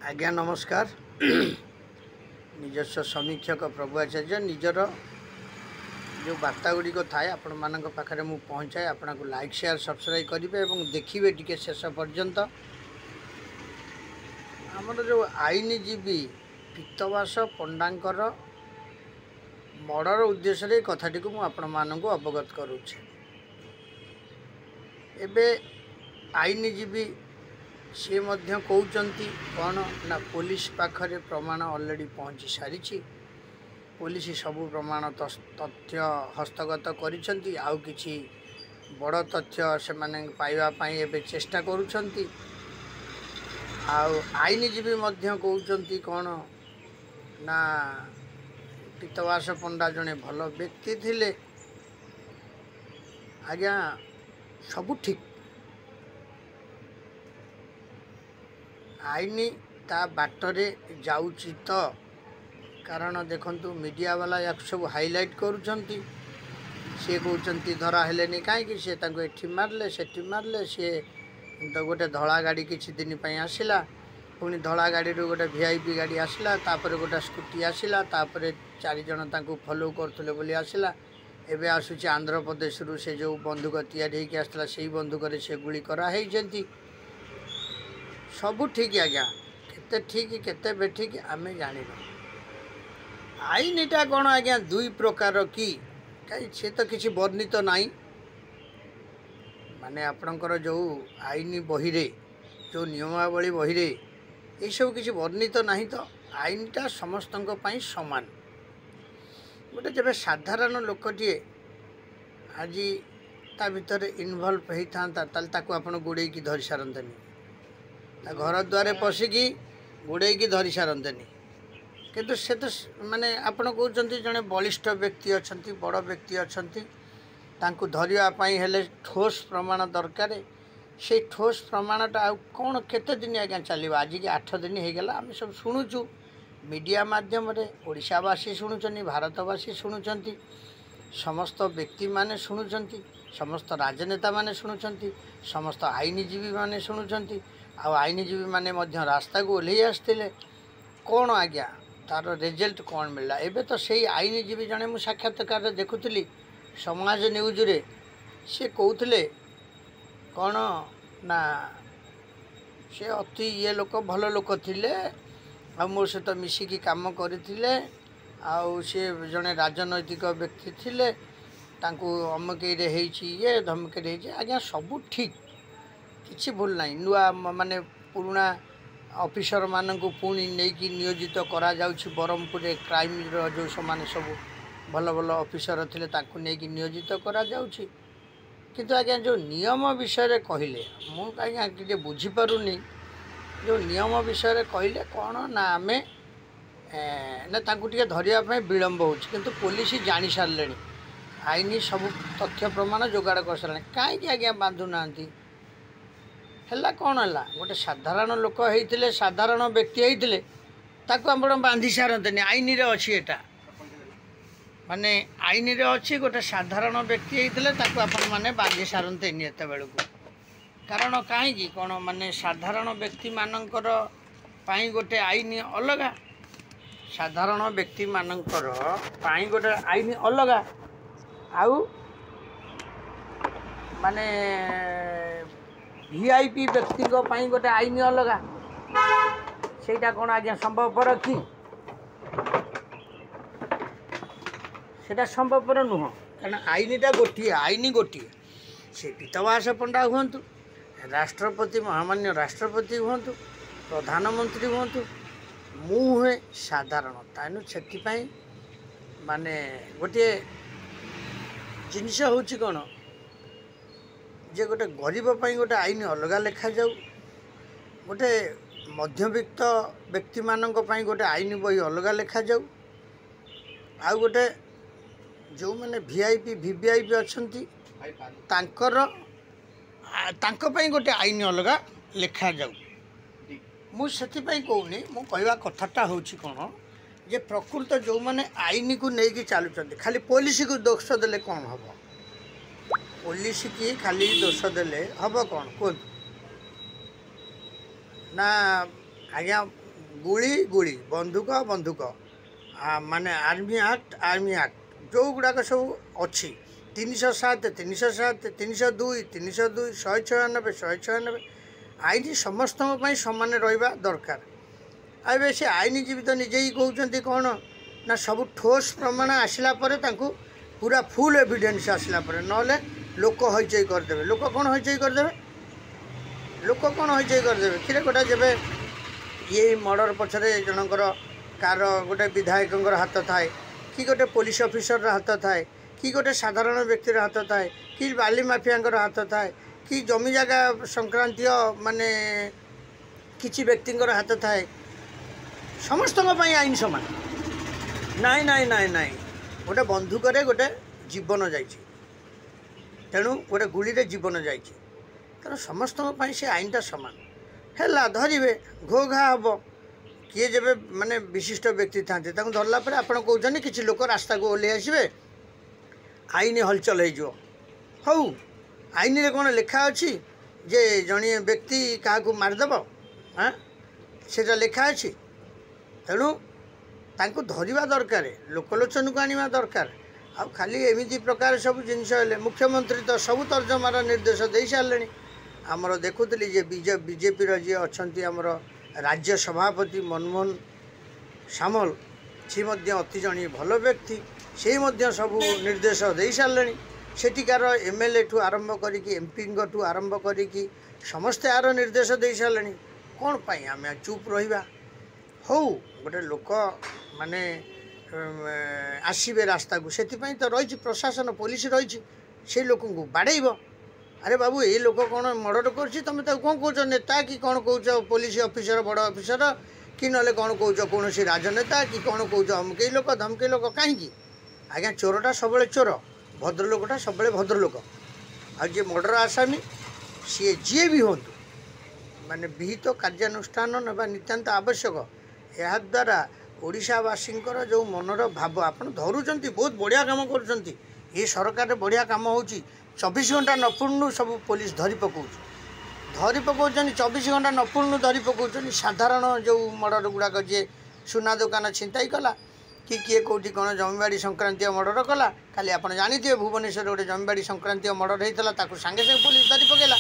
आज्ञा नमस्कार। निजस्व समीक्षक प्रभु आचार्य निजर जो वार्ता गुड़िक थाए आपण मान पाखे मुझे पहुँचाए आपन को लाइक शेयर सब्सक्राइब करेंगे और देखिए टी शेष पर्यंत आमर जो आईनजीवी पीतवास पंडांकर मर्डर उद्देश्य कथाटी को मुझे अवगत करुचे। एबे आईनजीवी सी कहते कौन ना पुलिस पाखरे प्रमाण ऑलरेडी पहुँची सारी पुलिस सबू प्रमाण तथ्य हस्तगत करिसेंती आउ किछि बड़ तथ्य से माने पाइबापी एबे चेष्टा करुछंती। आईनजीवी कहते कौन ना पीतवास पंडा जड़े भल व्यक्ति थिले। आज्ञा सबू ठीक आईनी ता बाटरे जाऊची तो कारण देखंतु मीडिया वाला या सब हाईलाइट करुछंती सी कहते धरा हेलेनी कहीं सी एठी मारले सेठी मारले सी तो गोटे धला गाड़ी किछि दिन पई आसिला पुणी धला गाड़ी रू गोटे वीआईपी गाड़ी आसिला तापर गोटे स्कूटी आसिला तापर 4 जण तांको फॉलो करथले बोली आसिला। एबे आसुची आंध्र प्रदेश रू से जो बंदूक तैयारी होइके आसला सेही बंदूक रे से गुली करा हेइजेंती। सबू ठीक आज्ञा केते ठीक केते बेठिक आमे जानि आईनटा कौन आज्ञा दुई प्रकार की कहीं से तो किसी वर्णित नहीं माने आपणकर जो आईन बही रे जो नियमावली बही रे ये सब किसी वर्णित नहीं तो आईनटा समस्त सामान गोटे जब साधारण लोकटे आज ता भितर इनवल्व होता ताको आप गोड़े की धरी सारंतनी घर द्वारे पशिकी गोड़े की धरी सारंतनी किंतु से तो माने आपण कहते जड़े बलिष्ठ व्यक्ति अच्छा बड़ व्यक्ति अच्छा तांको धरियापाई हेले ठोस प्रमाण दरकार से ठोस प्रमाणटा आ कौन केते दिन आज्ञा चलो आज की 8 दिन हो गला आम सब शुणुचु मीडिया माध्यम ओडिशावासी शुणुचनी भारतवासी शुणुचंती समस्त व्यक्ति माने शुणुचंती समस्त राजनेता माने शुणुचंती समस्त आईनजीवी माने शुणुचंती आईनजीवी माने मध्य रास्ता को ओल्हे आसते कौन आज्ञा तार रिजल्ट कौन मिलला। एबे तो सही आईनजीवी जड़े मु साक्षात्कार देखुली समाज न्यूज रे से कहते कौन ना से अति ये लोक भल लोक थिले आ मो सहित मिसिकी काम करथिले आउ से जड़े राजनैतिक व्यक्ति थिले तांको अमकेरे हेछि ये धमकेरे हेछि आज्ञा सबू ठीक किछि भूल नाही। नुआ माने पुराना ऑफिसर मानक पुणी नहीं नियोजित करा जाउछि बरहमपुर क्राइम जो समान सब भल भल ऑफिसर थिले तांको नहीं नियोजित करा जाउछि किंतु आज्ञा जो नियम विषय कहले मु आज्ञा कि बुझी पारुनी जो नियम विषय कहले कौन ना आमे ना तांको टिके धरिया पे विलंब होछि किंतु पुलिस जानि सारले आईनी सब तथ्य प्रमाण जोगाड़ कर सारे कहीं आज्ञा बांधु नांती है कौन है गोटे साधारण लोक होते साधारण व्यक्ति होते ताको आप बांधि सारते आईन रे अच्छी एटा माने आईन रे अच्छी गोटे साधारण व्यक्ति होते ताको आपण माने बांधि सारते एत बेलू कारण कहीं कौन माने साधारण व्यक्ति मानकर पाई गोटे आईन अलग साधारण व्यक्ति मानकर पाई गोटे आईन अलग आउ माने वीआईपी व्यक्ति गोटे आईन अलग सेटा कौन आज्ञा संभवपर कि सेटा संभवपर नुह कारण आईनटा गोटे आईन गोटे से पीतवास पंडा हूँ राष्ट्रपति महामान्य राष्ट्रपति हूँ प्रधानमंत्री हूँ मु हुए साधारण तेणु से माने गोटे जिनस हूँ कौन जे गोटे गरीब पाई गोटे आईन अलग लेखा जाऊ गोटे मध्यवित्त व्यक्ति मानक पाई गोटे आईन बही अलग लेखा जाऊ आ गोटे जो मैंने वीआईपी वीवीआईपी अच्छी तांको पाई गोटे आईन अलग लेखा जाऊ मुझे कहूनी मु कहवा कथाटा हूँ कौन जे प्रकृत जो मैंने आईन को लेकिन चलुँच खाली पुलिस को दोष देले कौन हम पुलिस की खाली दोष देले हम कौन कहतु ना आज्ञा गुली गुली बंदूक बंदूक माने आर्मी आक्ट जो गुड़ाक सब अच्छी 307 307 302 302 196 196 आईन समस्त सामान रहा दरकार। आए से आईनजीवी तो निजे ही कहते कौन ना सब ठोस प्रमाण आसला पूरा फुल एविडेंस आसला ना लोक हईचई करदे लोक कौन हईचई करदे लोक कौन हईचई करदे कि गोटे जब ये मर्डर पछरे जनकर कार गोटे विधायक हाथ थाए कि गोटे पुलिस ऑफिसर हाथ थाए कि गोटे साधारण व्यक्तिर हाथ थाए कि बाली माफिया हाथ थाए कि जमी जगह संक्रांतीय माने किसी व्यक्ति हाथ थाए समस्त आईन सामान नाई नाई नाई नाई गोटे बंधुक गोटे जीवन जाइए तेणु गोटे गुली जीवन जाइए तेणु समस्त से आईनटा सामान है धरवे घो घा हम किए जब माने विशिष्ट व्यक्ति था धरला आप कहते किसी लोक रास्ता को ओह्ल आसवे आईन हलचल हो हौ आईन रे कौन लेखा अच्छी जे जड़े व्यक्ति क्या मारिदेव हाँ से लेखा अच्छी तेणु तांको धरिबा दरकार लोकलोचन को आनिबा दरकार आ खाली एमिति प्रकार सब जिनस मुख्यमंत्री तो सब तर्जमार निर्देश दे सारे आमर देखुली जे बीजेपी जी अच्छा आमर राज्य सभापति मनमोहन सामल सी अति जन भल व्यक्ति से सब निर्देश दे सारे सेठिकार एमएलए ठू आरंभ करी एमपी ठू आरंभ करी समस्ते आर निर्देश दे सारे कौन पाई आम चुप रहा हौ गोटे लोक माने आसवे रास्ता को से तो रही प्रशासन पुलिस रही से लोक बाड़ेब अरे बाबू ये लोक कौन मर्डर कर तुम कौन कौच नेता कि कौन कौच पुलिस ऑफिसर बड़ ऑफिसर कि ना कौन कौच कौन राजनेता कि कौन कौच अमुक लोक धमके लोक कहीं आज्ञा चोरटा सब चोर भद्रलोकटा सब भद्रलोक आजे मर्डर आसामी सी जी भी हूँ माने विहित कार्यानुष्ठान ना नितांत आवश्यक यह द्वारा ओडिशावासी जो मनर भाव आप धरुंच बहुत बढ़िया काम कर सरकार बढ़िया काम हो 24 घंटा नपुर्णु सब पुलिस धरी पकाउछ 24 घंटा नपुर्णु धरी पकाउछ साधारण जो मर्डर गुड़ाक जी सुना दुकान छिंताई कला कि किए कौटी कौन जमीबाड़ी संक्रांतीय मर्डर कला खाली आप जानते भुवनेश्वर गोटे जमीबाड़ी संक्रांतीय मर्डर होता सांगे सांगे पुलिस धरी पकेला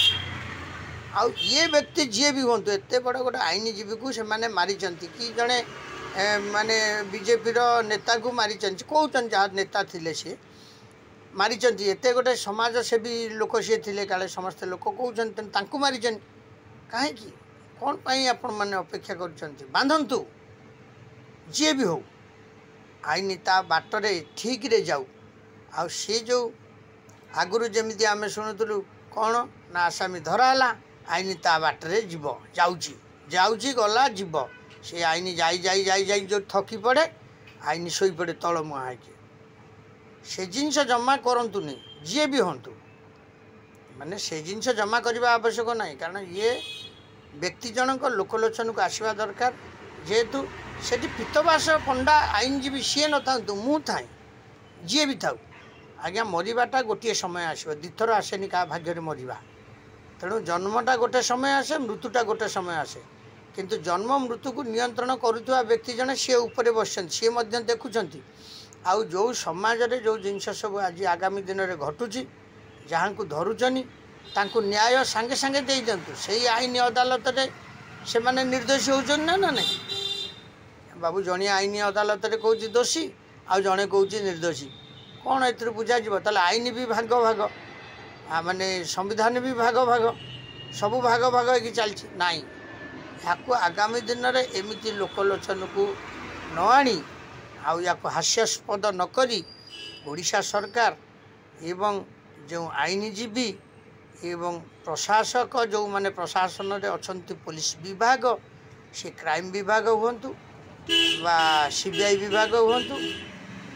आ ये व्यक्ति जी भी हूँ एत बड़ गोटे आईनजीवी को से मारी कि जड़े माने बीजेपी नेता को मारी कहते जहाँ नेता थे सी मारी एत गोटे समाजसेवी लोक सी थे काले समस्ते लोक कहते मारी कहीं कौन पाई आपण मैंने अपेक्षा कर बांधतु जी भी हो आईन ता बाटरे ठीक रे जाऊ आ सी जो आगुरी जमी आम शुणुलु कौन ना आसामी धराला आईन ता बाटरे जीव जाऊँगी गला जीव से आईन जाई जो थकी पड़े आईन शोई पड़े तल मुहाँ से जिनस जमा करतुनि जी भी हूँ माने से जिनस जमा करने आवश्यक ना कारण ये व्यक्ति जनक लोकलोचन को आसवा दरकार जेहेतु से पीतवास पंडा आईनजीवी सी न था मु थाए जी भी था आज्ञा मरवाटा गोटे समय आसो दिथर आसेनि क्या भाग्य मरवा तेणु जन्मटा गोटे समय आसे मृत्युटा गोटे समय आसे किंतु जन्म मृत्यु को नियंत्रण करुवा व्यक्ति जने सी उपरे बस सी देखुं आउ जो समाज रे जो जिनस सब आज आगामी दिन में घटुची जहाँ को धरुचनी तांको न्याय सांगे सांगे दे दिंतु से आईन अदालत से माने निर्दोषी होचन ना ना नहीं बाबू जड़े आईन अदालत कौच दोषी आउ जड़े कौच निर्दोषी कौन ए बुझा ताल आईन भी भाग भाग माने संविधान भी भाग भाग सबू भाग भाग हो चलती नाई या आगामी दिन में एमती लोकलोचन को न आनी आउ या हास्यास्पद नकरी ओडिशा सरकार एवं जो आईनजीवी एवं प्रशासक जो माने प्रशासन रे अछंती पुलिस विभाग से क्राइम विभाग हुंतु बा सीबीआई विभाग हुंतु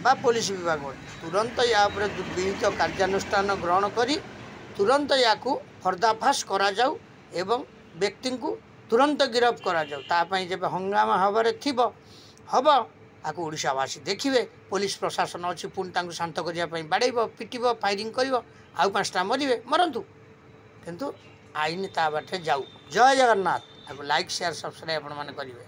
बा पुलिस विभाग हुंतु तुरंत या विहित कार्यानुष्ठान ग्रहण करी तुरंत या पर्दाफाश करा जाऊ एवं व्यक्ति को तुरंत गिरफ्त करा जाऊ तापाई जब हंगामा हबारे थिबो हब आको ओडिशावासी देखिए पुलिस प्रशासन अच्छी पुणी शांत करने बाड़ेब पिटब फायरिंग कर आउ 5टा मरवे मरतु किंतु आईन ता बाटे जाऊ। जय जगन्नाथ। लाइक शेयर सब्सक्राइब आपण मैंने करेंगे।